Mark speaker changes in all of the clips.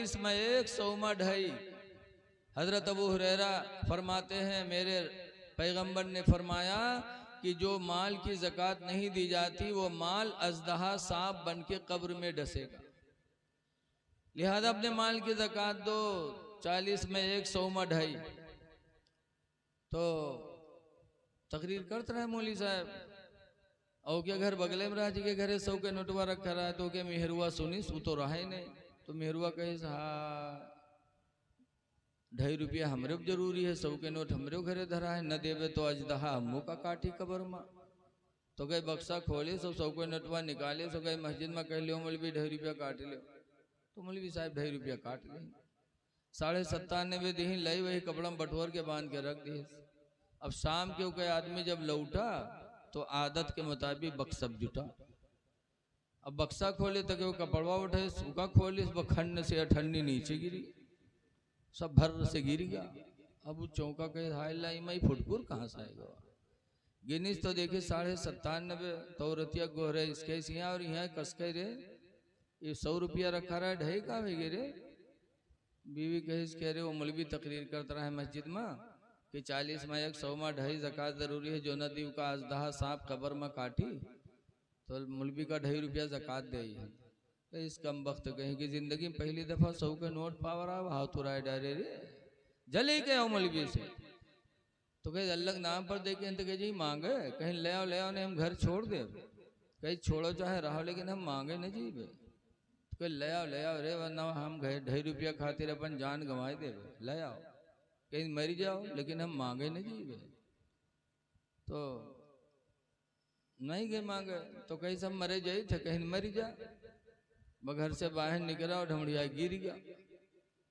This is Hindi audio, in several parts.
Speaker 1: 40 में 1, 100 में 2.5। हजरत अबू हुरैरा फरमाते हैं मेरे पैगंबर ने फरमाया कि जो माल की ज़कात नहीं दी जाती वो माल अजदहा सांप बन के कब्र में डसेगा। लिहाजा अपने माल की ज़कात दो। 40 में 1, 100 में 2.5। तो तकरीर करते रहे मौली साहब और क्या घर बगले में रहा जी के घरे 100 के नोटवा रखा रहा है तो क्या मेहरुआ सुनी सू तो रहा ही नहीं। तो मेहरुआ कहे हाँ 2.5 रुपया हमरे जरूरी है, 100 के नोट हमरे घरे धरा है, न देवे तो अजदहा हमू का काठी कबर में। तो गए बक्सा खोले 100 के नोटवा निकाले। तो गए मस्जिद में कह लियो मौलवी 2.5 रुपया काट लो। तो मौलवी साहब 2.5 रुपया काट ले। 97.5 दिन लई वही कपड़ा में बटोर के बांध के रख दिए। अब शाम के कोई आदमी जब लौटा तो आदत के मुताबिक बक्सा जुटा। अब बक्सा खोले तो वो कपड़वा उठे सूखा खोले खंड से अठन्नी नीचे गिरी, सब भर से गिर गया। अब वो चौका कहे हाय लाई मई फुटपुर कहाँ से आएगा। गिनीस तो देखे 97.5। तो रतिया गोहरे इसके यहाँ और यहाँ कसके रे ये 100 रुपया रखा रहा है 2.5 का भेगे रे। बीवी कह रहे वो मौलवी तकरीर करता रहा है मस्जिद में कि 40 में 1, 100 में 2.5 ज़कात जरूरी है, जो न दी का अजदहा सांप कबर में काटी तो मौलवी का 2.5 रुपया ज़कात दे है। तो इस कम वक्त कहीं कि जिंदगी में पहली दफा 100 के नोट पावर आ हाथ उड़ाए डारे रे जले गए मौलवी से। तो कहीं अल्लाह नाम पर देखे तो कहे जी मांगे कहीं ले आओ नहीं हम घर छोड़ दे, कहीं छोड़ो चाहे रहो लेकिन हम मांगे न जीवे। तो कहीं ले आओ रे वरना हम गए 2.5 रुपया खातिर अपन जान गंवाए दे, ले आओ कहीं मर जाओ लेकिन हम मांगे न जीवे। तो नहीं गए मांगे तो कहीं सब मरे जाए थे कहीं मर जा। घर से बाहर निकला और ढमड़िया गिर गया।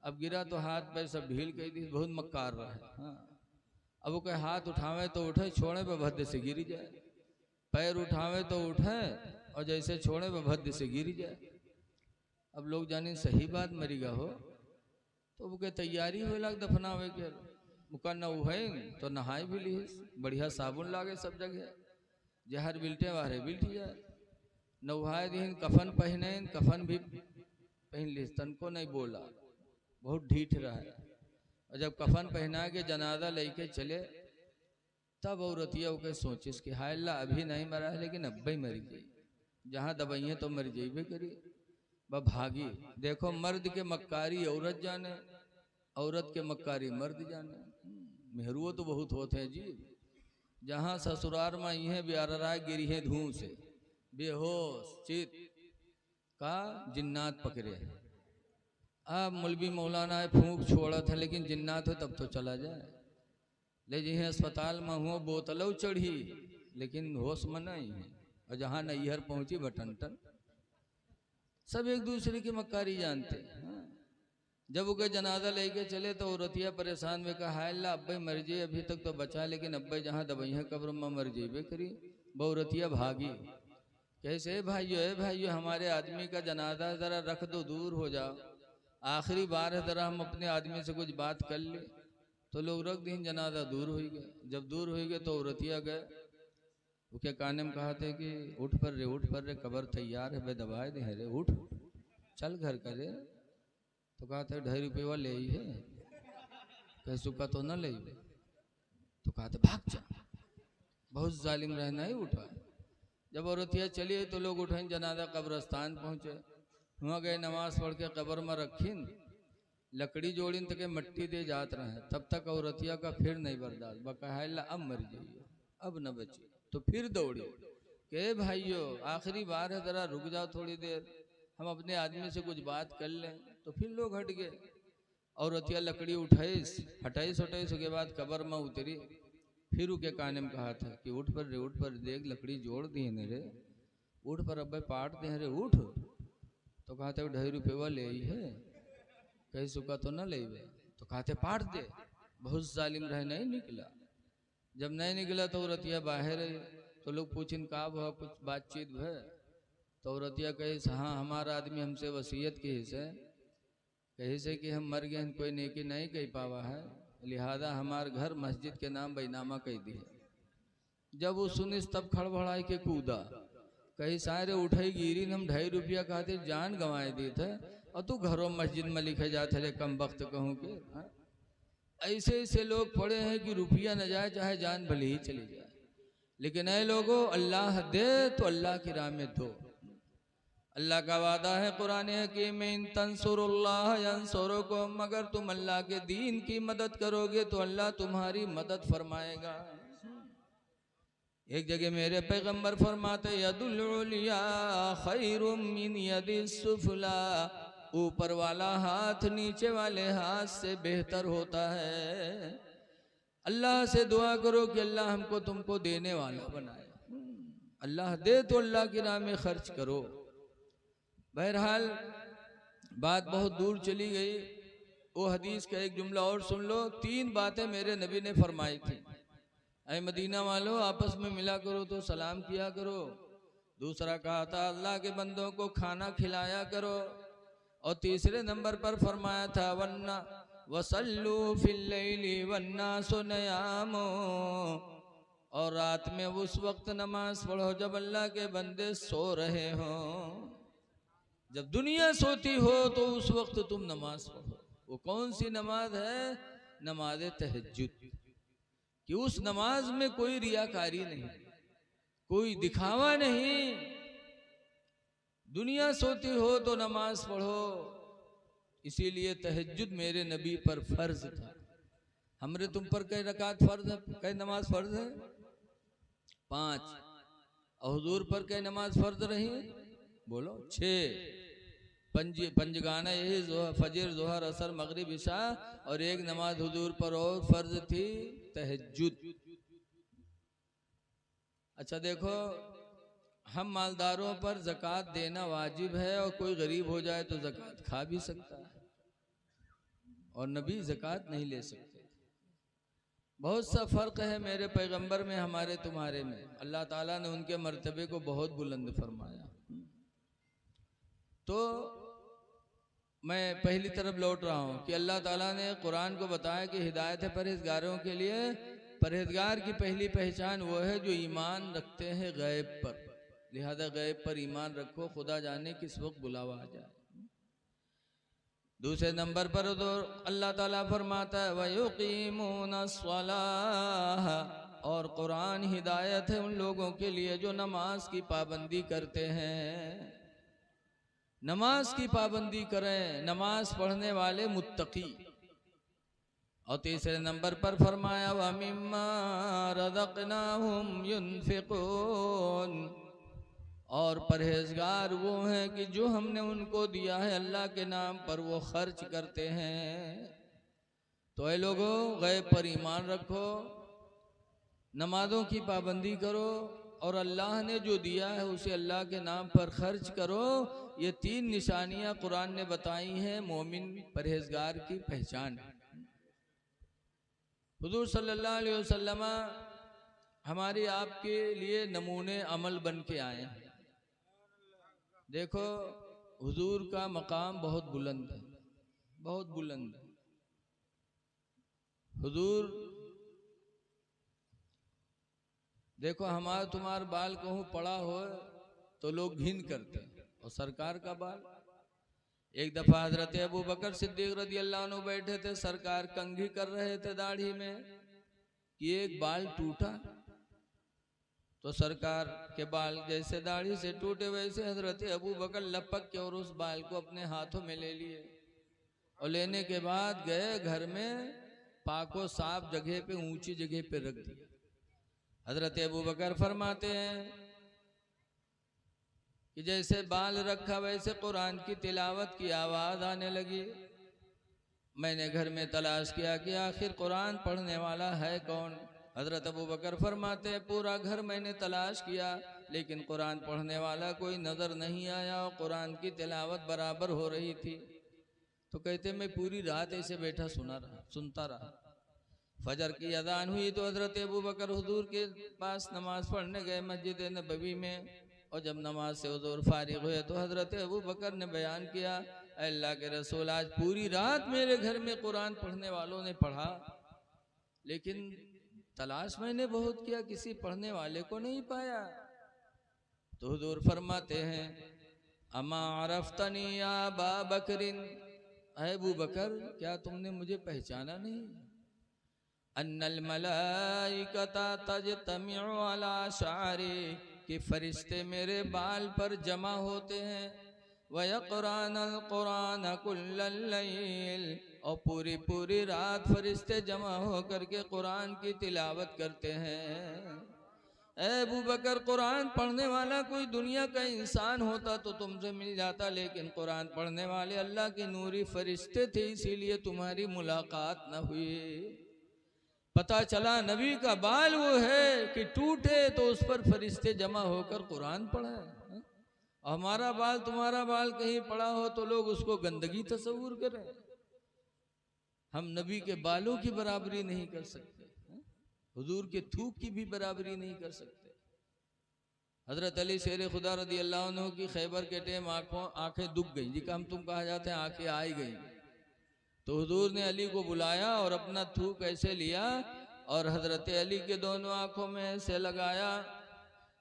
Speaker 1: अब गिरा तो हाथ पैर सब ढील कर दी, बहुत मक्कार रहा है। हाँ अब वो कहे हाथ उठावे तो उठे, छोड़े पे भद्दे से गिर जाए, पैर उठावे तो उठे और जैसे छोड़े पे भद्दे से गिर जाए। अब लोग जाने सही बात मरीगा हो तो वो के तैयारी हुए लग दफनावे के मुका न उहे तो नहाए भी ली बढ़िया साबुन लागे सब जगह जहर बिल्टे वारे बिल्ट जाए। नहाए दिन कफन पहने कफन भी पहन ली तन को नहीं बोला, बहुत ढीठ रहा है। और जब कफन पहना के जनाजा लेके चले तब औरतिया के सोचिस कि हाय अल्लाह अभी नहीं मरा है लेकिन अब ही मर गई, जहाँ दबाइए तो मर जाइबे करी ब भागी। देखो मर्द के मक्कारी औरत जाने, औरत के मक्कारी मर्द जाने। मेहरुओ तो बहुत होते हैं जी, जहाँ ससुराल में इहे ब्यारा गिरी है धूम से बेहोश चित का जिन्नात पकड़े। अब मौलवी मौलाना है फूंक छोड़ा था लेकिन जिन्नात हो तब तो चला जाए। ले जी अस्पताल में हुआ बोतलों चढ़ी लेकिन होश में नहीं है, और जहाँ नैहर पहुंची बटन टन। सब एक दूसरे की मक्कारी जानते हैं। जब वो जनाजा लेके चले तो औरतिया परेशान में कहा हाय अल्लाह अब्बे मर जाए, अभी तक तो बचा लेकिन अब्बे जहाँ दबैया कब्र में मर जाइबे करी। बहुरतिया भागी कैसे भाइयों हमारे आदमी का जनाजा जरा रख दो, दूर हो जाओ, आखिरी बार है जरा हम अपने आदमी से कुछ बात कर ले। तो लोग रख दिन जनाजा दूर हो गए। जब दूर हो गए तो औरतिया गए वो क्या काने में कहा थे कि उठ पर रे कब्र तैयार है बे दबाए दे रे उठ चल घर करे। तो कहा था 2.5 रुपया ले ही है, पैसों का तो न ले। तो कहा था भाग जा, बहुत जालिम रहना ही उठा। जब औरतिया चली तो लोग उठे जनाजा कब्रस्तान पहुँचे, वहाँ गए नमाज पढ़ के कब्र में रखीन लकड़ी जोड़ीन तक मट्टी दे जात रहे। तब तक औरतिया का फिर नहीं बर्दाश्त बकायला अब मर जाइए अब न बची। तो फिर दौड़ी के भाइयों आखिरी बार है जरा रुक जाओ थोड़ी देर, हम अपने आदमी से कुछ बात कर लें। तो फिर लोग हट गए। औरतिया लकड़ी उठाईस हटाईस के बाद कब्र में उतरी। फिर उके काने में कहा था कि उठ पर देख लकड़ी जोड़ दी है रे, उठ पर अब पाट दे रे उठ। तो कहा था 2.5 रुपया ले ही है, कहीं सुखा तो न ले। तो कहते पाट दे, बहुत जालिम रहे नहीं निकला। जब नहीं निकला तो औरतिया बाहर है। तो लोग पूछिन का हुआ कुछ बातचीत है। तो औरतिया कही हाँ हमारा आदमी हमसे वसीयत की है कही से कि हम मर गए कोई नेकी नहीं कही पावा है, लिहाजा हमार घर मस्जिद के नाम बैनामा कह दी है। जब वो सुनिस तब खड़बड़ाई के कूदा कहीं सारे उठाई गिरी हम 2.5 रुपया खातिर जान गंवाए दी थे और तू घरों मस्जिद में लिखे जाते रे कम वक्त कहूँ के। हाँ? ऐसे ऐसे लोग पड़े हैं कि रुपया न जाए चाहे जान भले ही चली जाए, लेकिन ऐ लोगों अल्लाह दे तो अल्लाह की राह में दो। अल्लाह का वादा है कुरान हकीम में, इन तंसुरुल्लाह यंसुरुकुम, मगर तुम अल्लाह के दीन की मदद करोगे तो अल्लाह तुम्हारी मदद फरमाएगा। एक जगह मेरे पैगंबर फरमाते यदुल उलिया खैरुम मिन यदिस सुफला, ऊपर वाला हाथ नीचे वाले हाथ से बेहतर होता है। अल्लाह से दुआ करो कि अल्लाह हमको तुमको देने वाला बनाए। अल्लाह दे तो अल्लाह की राह में खर्च करो। बहरहाल बात बहुत दूर चली गई। वो हदीस का एक जुमला और सुन लो। 3 बातें मेरे नबी ने फरमाई थी, ऐ मदीना वालों आपस में मिला करो तो सलाम किया करो। दूसरा कहा था अल्लाह के बंदों को खाना खिलाया करो। और तीसरे नंबर पर फरमाया था वन्ना वसल्लू फिल लैली वन्नासु नियामो, और रात में उस वक्त नमाज पढ़ो जब अल्लाह के बंदे सो रहे हों। जब दुनिया सोती हो तो उस वक्त तुम नमाज पढ़ो। वो कौन सी नमाज है? नमाज तहज्जुद। कि उस नमाज में कोई रियाकारी नहीं, कोई दिखावा नहीं। दुनिया सोती हो तो नमाज पढ़ो। इसीलिए तहज्जुद मेरे नबी पर फर्ज था। हमरे तुम पर कई रकात फर्ज है, कई नमाज फर्ज है? 5। और हुजूर पर कई नमाज फर्ज रही? बोलो 6। पंजगाना यही फजर जोहर असर मगरिब इशा, और एक नमाज हुजूर पर और फर्ज थी तहज्जुद। अच्छा देखो, हम मालदारों पर ज़कात देना वाजिब है, और कोई गरीब हो जाए तो ज़कात खा भी सकता है, और नबी ज़कात नहीं ले सकते। बहुत सा फ़र्क है मेरे पैगंबर में हमारे तुम्हारे में। अल्लाह ताला ने उनके मर्तबे को बहुत बुलंद फरमाया। तो मैं पहली तरफ लौट रहा हूँ कि अल्लाह ताला ने कुरान को बताया कि हिदायत है परहेजगारों के लिए। परहेजगार की पहली पहचान वो है जो ईमान रखते हैं गैब पर। लिहाजा गैब पर ईमान रखो, खुदा जाने किस वक्त बुलावा आ जाए। दूसरे नंबर पर तो अल्लाह ताला फरमाता है वयुकीमूनस्सलाह, और कुरान हिदायत है उन लोगों के लिए जो नमाज की पाबंदी करते हैं। नमाज की पाबंदी करें, नमाज पढ़ने वाले मुत्तकी। और तीसरे नंबर पर फरमाया वमिम्मा रज़क़नाहुम युनफिकून, और परहेजगार वो हैं कि जो हमने उनको दिया है अल्लाह के नाम पर वो खर्च करते हैं। तो ऐ लोगों गैब पर ईमान रखो, नमाजों की पाबंदी करो, और अल्लाह ने जो दिया है उसे अल्लाह के नाम पर खर्च करो। ये 3 निशानियां कुरान ने बताई हैं मोमिन परहेजगार की पहचान। हुजूर सल्लल्लाहु अलैहि वसल्लम हमारे आपके लिए नमूने अमल बन के आए हैं। देखो हुजूर का मकाम बहुत बुलंद है, बहुत बुलंद है। हुजूर देखो हमारा तुम्हारा बाल कहूँ पड़ा हो तो लोग घिन करते हैं, और सरकार का बाल। एक दफा हजरत अबू बकर सिद्दीक रज़ी अल्लाह अन्हु बैठे थे, सरकार कंघी कर रहे थे दाढ़ी में कि एक बाल टूटा। तो सरकार के बाल जैसे दाढ़ी से टूटे वैसे हजरत अबू बकर लपक के और उस बाल को अपने हाथों में ले लिए, और लेने के बाद गए घर में पाको साफ जगह पे, ऊंची जगह पे रख दिया। हजरत अबू बकर फरमाते हैं कि जैसे बाल रखा वैसे कुरान की तिलावत की आवाज आने लगी। मैंने घर में तलाश किया कि आखिर कुरान पढ़ने वाला है कौन। हजरत अबू बकर फरमाते हैं पूरा घर मैंने तलाश किया, लेकिन कुरान पढ़ने वाला कोई नजर नहीं आया, और कुरान की तिलावत बराबर हो रही थी। तो कहते मैं पूरी रात ऐसे बैठा सुनता रहा। फजर की अजान हुई तो हजरत अबू बकर हुजूर के पास नमाज पढ़ने गए मस्जिद नबवी में, और जब नमाज से हुजूर फारिग हुए तो हजरत अबू बकर ने बयान किया अल्लाह के रसूल आज पूरी रात मेरे घर में कुरान पढ़ने वालों ने पढ़ा, लेकिन तलाश मैंने बहुत किया किसी पढ़ने वाले को नहीं पाया। तो हुजूर फरमाते हैं अमा अरफ्तनी या अबा बकरिन, अबू बकर क्या तुमने मुझे पहचाना नहीं? अन्नल मलाइकता तजतमिउ अला शारी, कि फरिश्ते मेरे बाल पर जमा होते हैं। वयक़रानल कुरान कुल्लल लैल, और पूरी पूरी रात फरिश्ते जमा होकर के कुरान की तिलावत करते हैं। अबू बकर, कुरान पढ़ने वाला कोई दुनिया का इंसान होता तो तुमसे मिल जाता, लेकिन कुरान पढ़ने वाले अल्लाह के नूरी फरिश्ते थे, इसीलिए तुम्हारी मुलाकात न हुई। पता चला नबी का बाल वो है कि टूटे तो उस पर फरिश्ते जमा होकर कुरान पढ़ा है। हमारा बाल तुम्हारा बाल कहीं पड़ा हो तो लोग उसको गंदगी तस्वूर करें। हम नबी के बालों की बराबरी नहीं कर सकते, हुजूर के थूक की भी बराबरी नहीं कर सकते। हजरत अली शेर खुदा रदी अल्लाह अन्हु की खैबर के टेम आंखें दुख गई जी, हम तुम कहा जाते हैं आंखें आई गई। तो हुजूर ने अली को बुलाया और अपना थूक ऐसे लिया और हजरत अली के दोनों आंखों में ऐसे लगाया।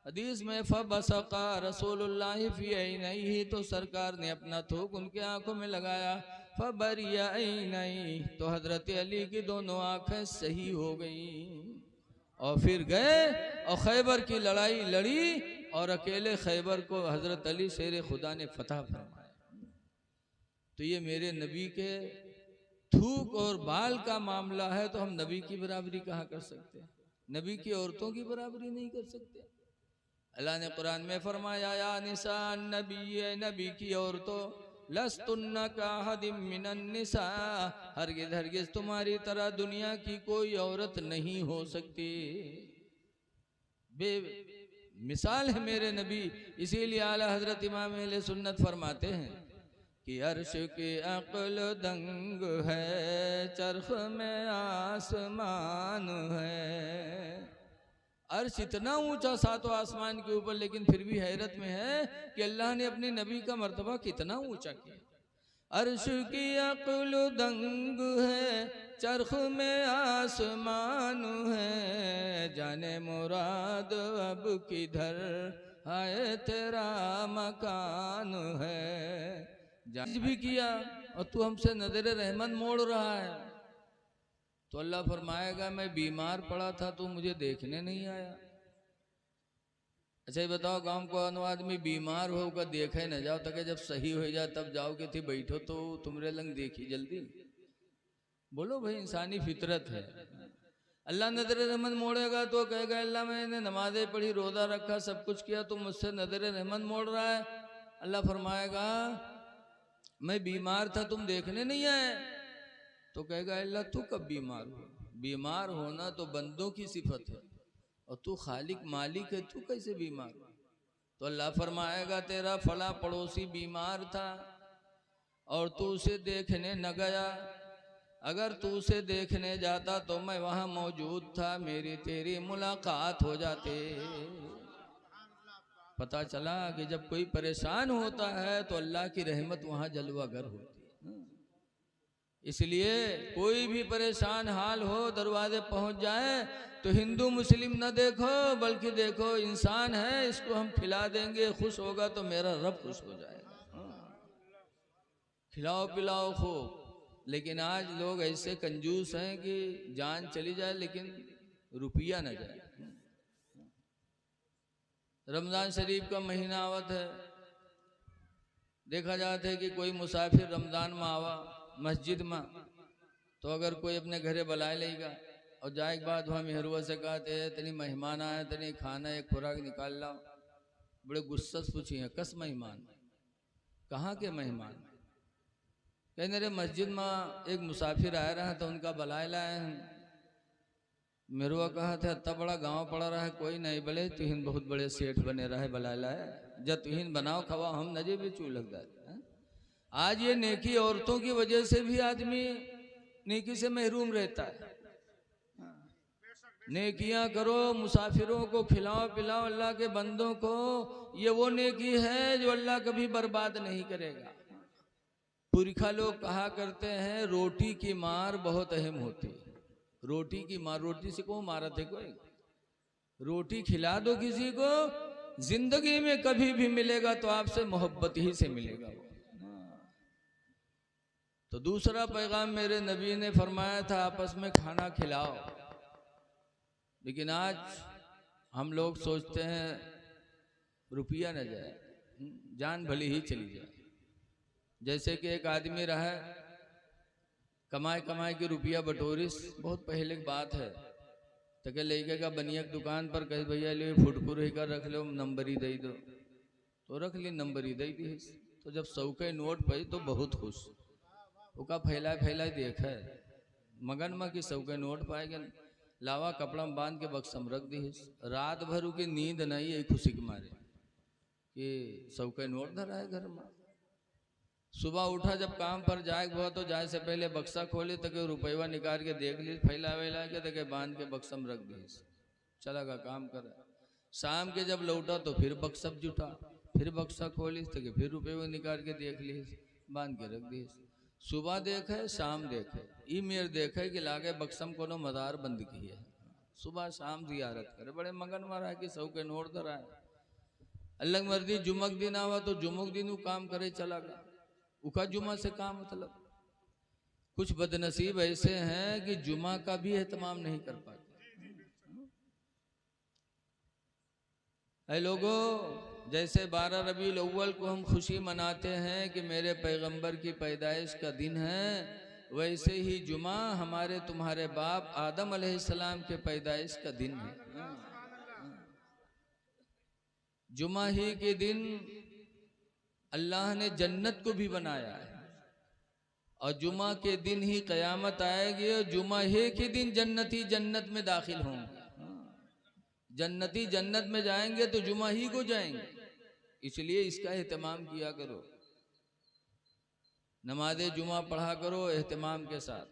Speaker 1: हदीस में फबसका रसूलुल्लाह फी ऐनैहि, तो सरकार ने अपना थूक उनके आंखों में लगाया। फबरिया ऐनैहि, तो हजरत अली की दोनों आंखें सही हो गई। और फिर गए और खैबर की लड़ाई लड़ी और अकेले खैबर को हजरत अली शेर खुदा ने फतह फरमाया। तो ये मेरे नबी के थूक और बाल का मामला है, तो हम नबी की बराबरी कहाँ कर सकते हैं? नबी की औरतों की बराबरी नहीं कर सकते। अल्लाह ने कुरान में फरमाया, या निसा नबी, नबी की औरतों, लस्तुन्ना का हदिम मिनन निसा, हरगिज हरगिज तुम्हारी तरह दुनिया की कोई औरत नहीं हो सकती। बे मिसाल है मेरे नबी। इसीलिए आला हजरत इमाम अहले सुन्नत फरमाते हैं कि अर्श की अक्ल दंग है, चरख में आसमान है। अर्श इतना ऊंचा सातों आसमान के ऊपर, लेकिन फिर भी हैरत में है कि अल्लाह ने अपने नबी का मर्तबा कितना ऊंचा किया। अर्श की अक्ल दंग है, चरख में आसमान है, जाने मुराद अब किधर है तेरा मकान है। जांच भी किया और तू हमसे नजर रहमत मोड़ रहा है। तो अल्लाह फरमाएगा, मैं बीमार पड़ा था तो मुझे देखने नहीं आया। अच्छा ये बताओ, गांव को अनु आदमी बीमार होगा देखे न जाओ, तक जब सही हो जाए तब जाओ कि थी बैठो तो तुमरे लंग देखी जल्दी। बोलो भाई, इंसानी फितरत है। अल्लाह नजर रहमत मोड़ेगा तो कहेगा, अल्लाह मैंने नमाजें पढ़ी, रोजा रखा, सब कुछ किया, तुम मुझसे नजर रहमत मोड़ रहा है। अल्लाह फरमाएगा, मैं बीमार था तुम देखने नहीं आए। तो कहेगा, अल्लाह तू कब बीमार हो? बीमार होना तो बंदों की सिफत है और तू खालिक मालिक है, तू कैसे बीमार हो? तो अल्लाह फरमाएगा, तेरा फला पड़ोसी बीमार था और तू उसे देखने न गया। अगर तू उसे देखने जाता तो मैं वहां मौजूद था, मेरी तेरी मुलाकात हो जाती। पता चला कि जब कोई परेशान होता है तो अल्लाह की रहमत वहां जलवागर होती है। इसलिए कोई भी परेशान हाल हो, दरवाजे पहुंच जाए तो हिंदू मुस्लिम न देखो, बल्कि देखो इंसान है, इसको हम खिला देंगे, खुश होगा तो मेरा रब खुश हो जाएगा। खिलाओ पिलाओ खूब। लेकिन आज लोग ऐसे कंजूस हैं कि जान चली जाए लेकिन रुपया न जाए। रमजान शरीफ का महीना आवत है, देखा जाता है कि कोई मुसाफिर रमजान में आवा मस्जिद में, तो अगर कोई अपने घरे बुलाए लेगा और जाए के बाद वहाँ मेहरुआ से कहते हैं, तनी मेहमान आए, तनी खाना एक खुराक निकाल लाओ। बड़े गुस्सा से पूछी है, कस मेहमान? कहाँ के मेहमान? कहने रे मस्जिद में एक मुसाफिर आया रहा तो उनका बुलाए लाए हैं। मेरुआ कहा था, इतना बड़ा गांव पड़ा रहा है, कोई नहीं बोले, तुहिन बहुत बड़े सेठ बने रहे, बुलाए लाए, जब तुहिन बनाओ खवा, हम नजे भी चू लग जाते। आज ये नेकी औरतों की वजह से भी आदमी नेकी से महरूम रहता है। नेकियां करो, मुसाफिरों को खिलाओ पिलाओ, अल्लाह के बंदों को, ये वो नेकी है जो अल्लाह कभी बर्बाद नहीं करेगा। पुरखा लोग कहा करते हैं, रोटी की मार बहुत अहम होती है। रोटी की मार, रोटी से को मारा थे कोई? रोटी खिला दो किसी को जिंदगी में कभी भी मिलेगा तो आपसे मोहब्बत ही से मिलेगा वो। तो दूसरा पैगाम मेरे नबी ने फरमाया था आपस में खाना खिलाओ। लेकिन आज हम लोग सोचते हैं रुपया न जाए, जान भली ही चली जाए। जैसे कि एक आदमी रहा कमाए कमाए के रुपया बटोरिस, बहुत पहले की बात है, तो क्या लेके का बनिया की दुकान पर कहे भैया ले फुटकुर ही कर रख लो, नंबर ही दे दो, तो रख ली, नंबर ही दे दी। तो जब 100 के नोट पे तो बहुत खुश, उसका फैला फैला देखा है मगन में कि 100 के नोट पाएगा, लावा कपड़ा में बांध के बक्सम रख दी। रात भर की नींद नहीं है खुशी के मारे कि 100 के नोट धरा है घर में। सुबह उठा जब काम पर जाए हुआ तो जाए से पहले बक्सा खोले तो के रुपया निकाल के देख ली, फैला वैला के तो बांध के बक्सम रख दी, चला का काम कर। शाम के जब लौटा तो फिर बक्सम जुटा, फिर बक्सा खोली तो फिर रुपये निकाल के देख ली, बांध के रख दी। सुबह देखे शाम देखे, ई मेर देखे कि लागे बक्सम कोनो मदार बंद की है, सुबह शाम जियारत करे, बड़े मगन मारा है कि 100 के नोट धरा है। अल्लाह मर्जी जुमक दिन आवा तो जुमक दिन काम करे चला गया, उका जुमा से काम मतलब। कुछ बदनसीब ऐसे हैं कि जुमा का भी एहतमाम नहीं कर पाते। ऐ लोगों, जैसे 12 रबीउल अव्वल को हम खुशी मनाते हैं कि मेरे पैगंबर की पैदाइश का दिन है, वैसे ही जुमा हमारे तुम्हारे बाप आदम अलैहिस्सलाम के पैदाइश का दिन है। जुमा ही के दिन अल्लाह ने जन्नत को भी बनाया है, और जुमा के दिन ही कयामत आएगी, और जुमा ही के दिन जन्नती जन्नत में दाखिल होंगे। जन्नती जन्नत में जाएंगे तो जुमा ही को जाएंगे, इसलिए इसका एहतमाम किया करो, नमाज़े जुमा पढ़ा करो एहतमाम के साथ।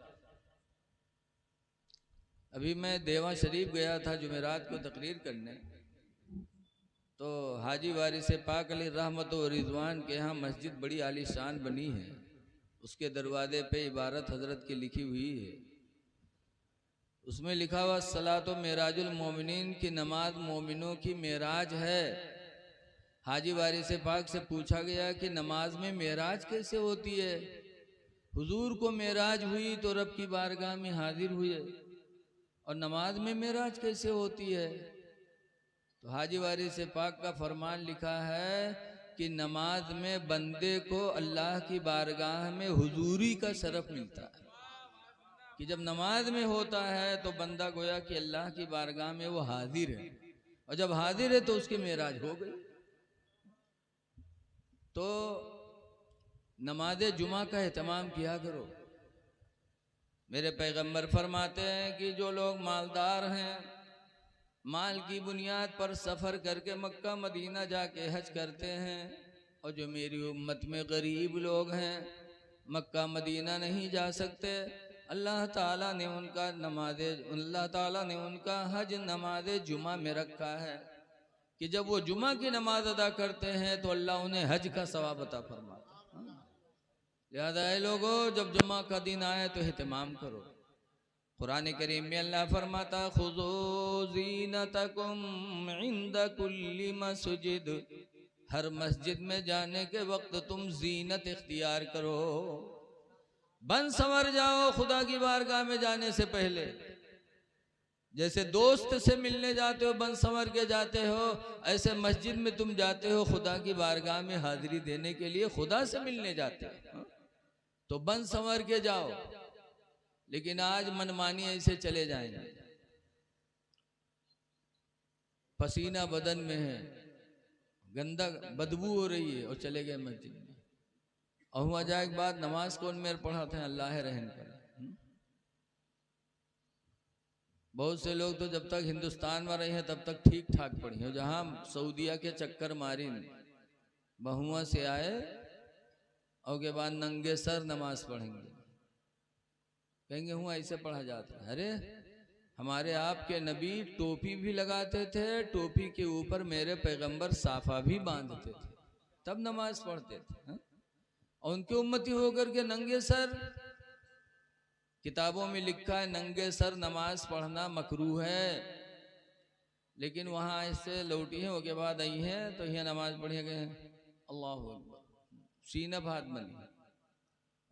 Speaker 1: अभी मैं देवा शरीफ गया था जुमेरात को तकरीर करने, तो हाजी वारिस पाक अली रहमत व रिजवान के यहाँ मस्जिद बड़ी आलीशान बनी है, उसके दरवाजे पे इबारत हजरत की लिखी हुई है। उसमें लिखा हुआ सलातो मेराजुल मोमिनीन की नमाज मोमिनों की मेराज है। हाजी वारिस पाक से पूछा गया कि नमाज में मेराज कैसे होती है? हुजूर को मेराज हुई तो रब की बारगाह में हाजिर हुए, और नमाज में मेराज कैसे होती है? तो हाजी वारिस पाक का फरमान लिखा है कि नमाज में बंदे को अल्लाह की बारगाह में हुजूरी का शरफ मिलता है, कि जब नमाज में होता है तो बंदा गोया कि अल्लाह की बारगाह में वो हाजिर है, और जब हाजिर है तो उसकी मेराज हो गई। तो नमाज जुमा का एहतमाम किया करो। मेरे पैगंबर फरमाते हैं कि जो लोग मालदार हैं, माल की बुनियाद पर सफ़र करके मक्का मदीना जाके हज करते हैं, और जो मेरी उम्मत में गरीब लोग हैं मक्का मदीना नहीं जा सकते, अल्लाह ताला ने उनका हज नमाज जुमा में रखा है कि जब वो जुमा की नमाज अदा करते हैं तो अल्लाह उन्हें हज का सवाब अता फरमाता। लिहाजा ऐ लोगों, जब जुमा का दिन आए तो एहतमाम करो। कुरान करीम में अल्लाह फरमाता खुज़ू ज़ीनतकुम इंद कुल्ली मस्जिद, हर मस्जिद में जाने के वक्त तुम जीनत इख्तियार करो, बन संवर जाओ खुदा की बारगाह में जाने से पहले। जैसे दोस्त से मिलने जाते हो बन संवर के जाते हो, ऐसे मस्जिद में तुम जाते हो खुदा की बारगाह में हाजिरी देने के लिए, खुदा से मिलने जाते हो तो बन संवर के जाओ। लेकिन आज मनमानी ऐसे चले जाएंगे, पसीना बदन में है, गंदा बदबू हो रही है, और चले गए मस्जिद में। और हुआ जाए के बाद नमाज कौन मेरे पढ़ाते हैं, अल्लाह रहम करे। बहुत से लोग तो जब तक हिंदुस्तान में रहे हैं तब तक ठीक ठाक पढ़ी है, जहाँ सऊदिया के चक्कर मारी बहुआ से आए और के बाद नंगे सर नमाज पढ़ेंगे, कहेंगे हूँ ऐसे पढ़ा जाता है। अरे हमारे आपके नबी टोपी भी लगाते थे, टोपी के ऊपर मेरे पैगंबर साफा भी बांधते थे, तब नमाज पढ़ते थे, और उनके उम्मती होकर के नंगे सर। किताबों में लिखा है नंगे सर नमाज पढ़ना मकरूह है, लेकिन वहाँ इससे लौटी हैं उसके बाद आई हैं तो यहाँ नमाज पढ़ी गए अल्लाह अकबर, सीना भात बनी।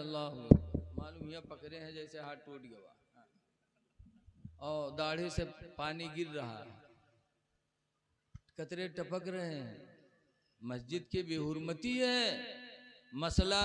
Speaker 1: अल्लाह मालूम यहाँ पकड़े हैं जैसे हाथ टूट गया और दाढ़ी से पानी गिर रहा है, कतरे टपक रहे हैं। मस्जिद की बेहुरमती है। मसला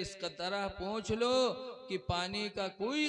Speaker 1: इस तरह पहुँच लो कि पानी का कोई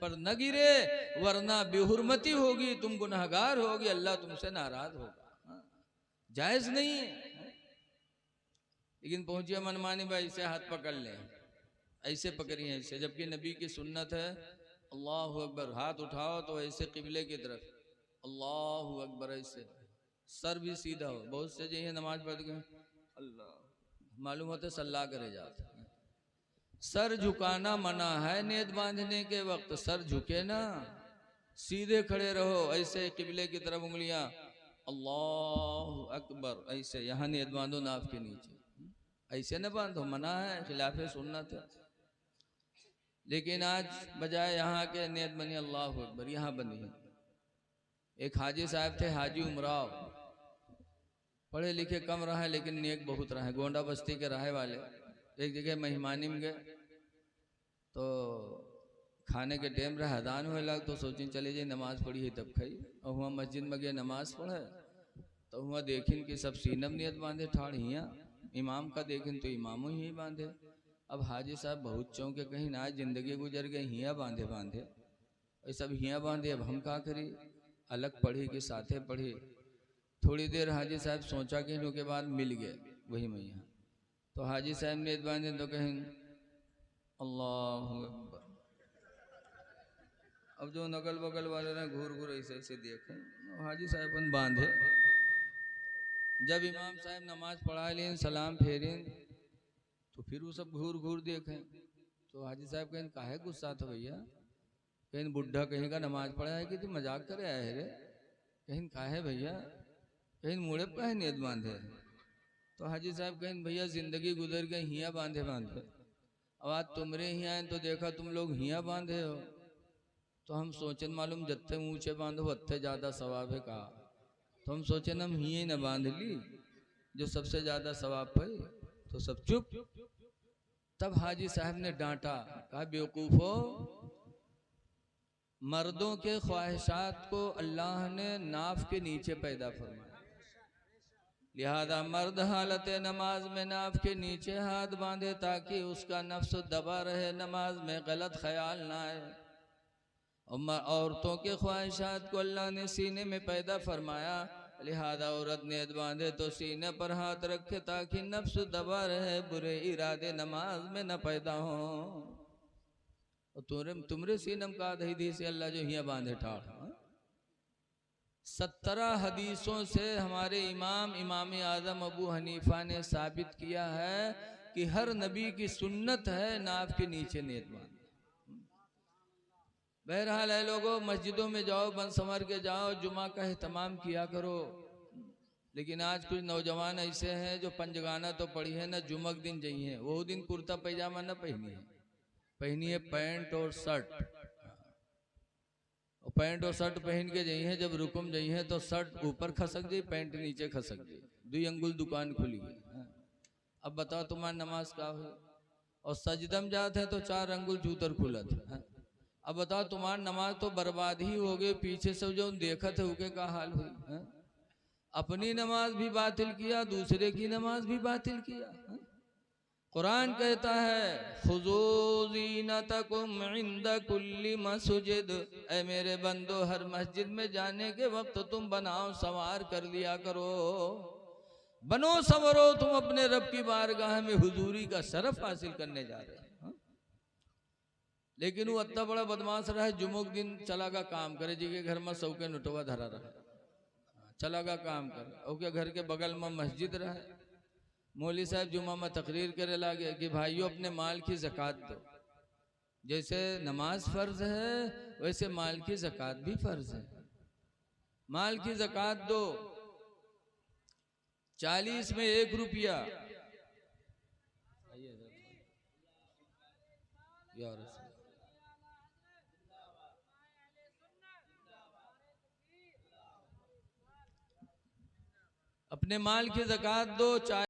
Speaker 1: पर न गिरे, वरना बेहुरमती होगी, तुम गुनहगार होगी, अल्लाह तुमसे नाराज होगा। जायज नहीं है। लेकिन पहुंचिए मनमानी भाई से हाथ पकड़ ले, ऐसे पकड़ी है ऐसे, जबकि नबी की सुन्नत है अल्लाह अकबर, हाथ उठाओ तो ऐसे किबले की तरफ अल्लाह अकबर, ऐसे सर भी सीधा हो। बहुत से जो नमाज पढ़ गए अल्लाह, मालूम होता सल्लाह करे जाते। सर झुकाना मना है, नियत बांधने के वक्त सर झुके ना, सीधे खड़े रहो ऐसे किबले की तरफ, उंगलियां अल्लाह अकबर ऐसे, यहाँ नियत बांधो नाफ के नीचे, ऐसे न बांधो, मना है, खिलाफ सुन्नत है। लेकिन आज बजाय यहाँ के नियत बनी अल्लाह अकबर, यहाँ बनी है। एक हाजी साहब थे, हाजी उमराव, पढ़े लिखे कम रहे लेकिन नेक बहुत रहे, गोंडा बस्ती के रहे वाले। एक जगह मेहमानी में गए तो खाने के टाइम रहा, अदान हुए लग तो सोचें चले जाए नमाज पढ़ी है तब खाई। और हुआ मस्जिद में गए नमाज पढ़े तो हुआ देखिन कि सब सीनम नियत बांधे ठाड़ हिया, इमाम का देखिन तो इमामों ही बांधे। अब हाजी साहब बहुत चौंके, कहीं ना जिंदगी गुजर गई हिया बांधे बांधे, ये सब हिया बांधे, अब हम क्या करी, अलग पढ़ी कि साथे पढ़ी। थोड़ी देर हाजी साहब सोचा कि इनके बाद मिल गए वही मैया, तो हाजी साहब ने बांधे तो कहें अल्लाह अकबर। अब जो नकल बगल वाले ने घूर घूर ऐसे ऐसे देखे, हाजी साहब बांधे। जब इमाम साहब नमाज पढ़ा लें सलाम फेरें तो फिर वो सब घूर घूर देखें, तो हाजी साहब कहें काहे गुस्सा था भैया, कहीं बुढ़ा कहीं का नमाज पढ़ा है कि तू मजाक करे आए रे, कहीं काहे भैया, कहीं मुड़े पे काहे नियत बांधे। तो हाजी साहब कहें भैया जिंदगी गुजर गई हिया बांधे बांधे, अब आज तुमरे हिया हैं तो देखा तुम लोग हिया बांधे हो, तो हम सोचन मालूम जत्थे ऊंचे बांधो अत्थे ज्यादा सवाब है कहा, तो हम सोचे हम हिये न बांध ली जो सबसे ज्यादा सवाब पाए, तो सब चुप। तब हाजी साहब ने डांटा, कहा बेवकूफो, मर्दों के ख्वाहिशात को अल्लाह ने नाफ के नीचे पैदा फरमाया, लिहाजा मर्द हालत नमाज में नाफ के नीचे हाथ बांधे ताकि उसका नफ्स दबा रहे, नमाज में गलत ख्याल ना आए। और औरतों के ख्वाहिशात को अल्लाह ने सीने में पैदा फरमाया, लिहाजा औरत नियत बांधे तो सीने पर हाथ रखे ताकि नफ्स दबा रहे, बुरे इरादे नमाज में न पैदा हो। और तुमरे सीनम का दही से अल्लाह जो हिया बांधे ठाड़। 17 हदीसों से हमारे इमाम आजम अबू हनीफा ने साबित किया है कि हर नबी की सुन्नत है नाफ के नीचे नियत बांधना। बहरहाल है लोगों, मस्जिदों में जाओ, बन संवर के जाओ, जुमा का एहतमाम किया करो। लेकिन आज कुछ नौजवान ऐसे हैं जो पंजगाना तो पढ़ी है ना, जुमक दिन जाइए, वो दिन कुर्ता पैजामा न पहनी है, पहनी है पैंट और शर्ट, और पैंट और शर्ट पहन के जाइए, जब रुकुम जाइए तो शर्ट ऊपर खसक जाए, पैंट नीचे खसक जाए, 2 अंगुल दुकान खुली गई। अब बताओ तुम्हारी नमाज का हो। और सजदम जाते हैं तो 4 अंगुल जूतर खुलत है। अब बताओ तुम्हारी नमाज तो बर्बाद ही हो गई, पीछे से जो देखा थे उनके का हाल हुई है? अपनी नमाज भी बातिल किया, दूसरे की नमाज भी बातिल किया। कुरान कहता है खुज़ू ज़ीनतकुम इंद कुल्ली मस्जिद, ऐ मेरे बंदो हर मस्जिद में जाने के वक्त तुम बनाओ संवार कर लिया करो, बनो संवरो, तुम अपने रब की बारगाह में हुजूरी का शरफ हासिल करने जा रहे हो। लेकिन वो इतना बड़ा बदमाश रहा है, जुमुक दिन चला का काम करे, जी के घर में सौ के नोटवा धरा रहा, चला का काम करे, ओके घर के बगल में मस्जिद रहा। मौली साहब जुमा में तकरीर करे लागे कि भाइयों अपने माल की ज़कात दो, जैसे नमाज फर्ज है वैसे माल की ज़कात भी फर्ज है। माल की ज़कात दो, 40 में 1 रुपया, या रसूल। अपने माल की ज़कात दो, चाहे